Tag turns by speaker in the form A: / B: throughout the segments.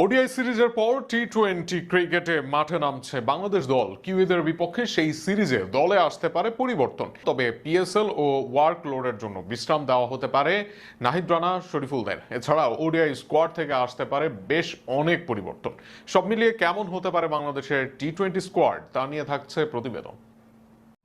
A: ODI সিরিজের পর টি-20 ক্রিকেটে মাঠে নামছে বাংলাদেশ দল। কিউইদের বিপক্ষে সেই সিরিজে দলে আসতে পারে পরিবর্তন, তবে পিএসএল ও ওয়ার্কলোডের জন্য বিশ্রাম দেওয়া হতে পারে নাহিদ রানা, শরীফুলদের। এছাড়াও ওডিআই স্কোয়াড থেকে আসতে পারে বেশ অনেক পরিবর্তন। সব মিলিয়ে কেমন হতে পারে বাংলাদেশের টি-20 স্কোয়াড, তা নিয়ে থাকছে প্রতিবেদন।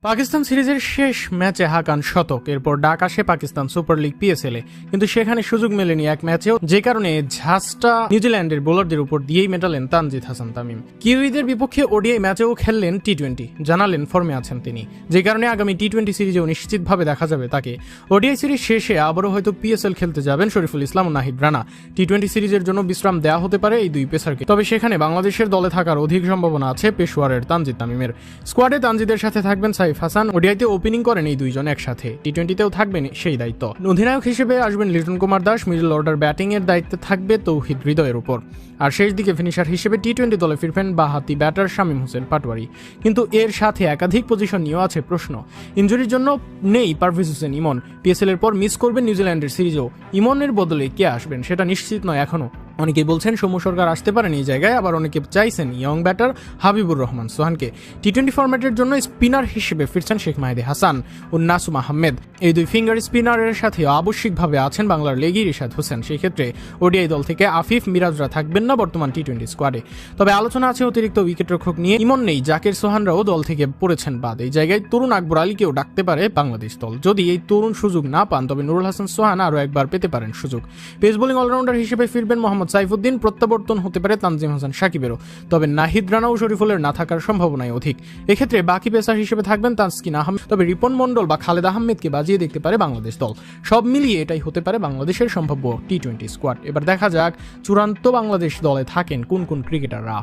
B: পাকিস্তান সিরিজের শেষ ম্যাচে হাকান শতক, এরপর ডাক আসে পাকিস্তান সুপার লিগ পিএসএল এ, কিন্তু সেখানে সুযোগ মেলেনি এক ম্যাচেও, যে কারণে ঝাঁজটা নিউজিল্যান্ডের বোলারদের উপর দিয়েই মেটালেন তানজিদ হাসান তামিম। কিউইদের বিপক্ষে ওডিআই ম্যাচেও খেললেন টি-20, জানালেন ফর্মে আছেন তিনি, যে কারণে আগামী টি-20 সিরিজেও নিশ্চিতভাবে দেখা যাবে তাকে। ওডিআই সিরিজ শেষে আবারও হয়তো পিএসএল খেলতে যাবেন শরীফুল ইসলাম ও নাহিদ রানা। টি-20 সিরিজের জন্য বিশ্রাম দেওয়া হতে পারে এই দুই পেসারকে, তবে সেখানে বাংলাদেশের দলে থাকার অধিক সম্ভাবনা আছে পেশোয়ারের তানজিদ তামিমের। স্কোয়াডে তানজিদের সাথে থাকবেন সাইফ হাসান, ওডিআইতে ওপেনিং করেন এই দুইজন একসাথে, টি-20তেও থাকবেন সেই দায়িত্ব। অধিনায়ক হিসেবে আসবেন Liton Kumar Das, middle order batting এর দায়িত্বে থাকবে তৌহিদ হৃদয়ের উপর, আর শেষ দিকে ফিনিশার হিসেবে টি-20 দলে ফিরবেন বাঁহাতি ব্যাটার শামীম হোসেন পাটোয়ারি। কিন্তু এর সাথে একাধিক পজিশন নিয়েও আছে প্রশ্ন। ইনজুরির জন্য নেই পারভেজ হোসেন ইমন, পিএসএল এর পর মিস করবেন নিউজিল্যান্ডের সিরিজও। ইমনের বদলে কে আসবেন সেটা নিশ্চিত নয় এখনো। অনেকেই বলছেন সৌম্য সরকার আসতে পারেন এই জায়গায়, আবার অনেকে চাইছেন ইয়ং ব্যাটার হাবিবুর রহমান সোহানকে। টি-20 ফরম্যাটের জন্য স্পিনার হিসেবে ফিরছেন শেখ মাহেদী হাসান ও নাসুম আহমেদ। এই দুই ফিঙ্গার স্পিনারের সাথে আবশ্যিকভাবে আছেন বাংলার লেগি রিশাদ হোসেন। সেই ক্ষেত্রে ওডিআই দল থেকে আফিফ, মিরাজরা থাকবেন না বর্তমান টি-20 স্কোয়াডে। তবে আলোচনা আছে অতিরিক্ত উইকেটরক্ষক নিয়ে। ইমন নেই, জাকির সোহানরাও দল থেকে পড়েছেন বাদ। এই জায়গায় তরুণ আকবর আলীকেও ডাকতে পারে বাংলাদেশ দল। যদি এই তরুণ সুযোগ না পান, তবে নুরুল হাসান সোহান আরও একবার পেতে পারেন সুযোগ। পেস বোলিং অলরাউন্ডার হিসেবে ফিরবেন মোহাম্মদ সাইফুদ্দিন, প্রত্যাবর্তন হতে পারে তানজিম হাসান সাকিবেরও, তবে নাহিদ রানা ও শরীফুলের না থাকার সম্ভাবনাই অধিক। এক্ষেত্রে বাকি পেসার হিসেবে থাকবেন তাসকিন আহমেদ, তবে রিপন মন্ডল বা খালেদ আহমেদকে বাজিয়ে দেখতে পারে বাংলাদেশ দল। সব মিলিয়ে এটাই হতে পারে বাংলাদেশের সম্ভাব্য টি-20 স্কোয়াড। এবার দেখা যাক চূড়ান্ত বাংলাদেশ দলে থাকেন কোন কোন ক্রিকেটাররা।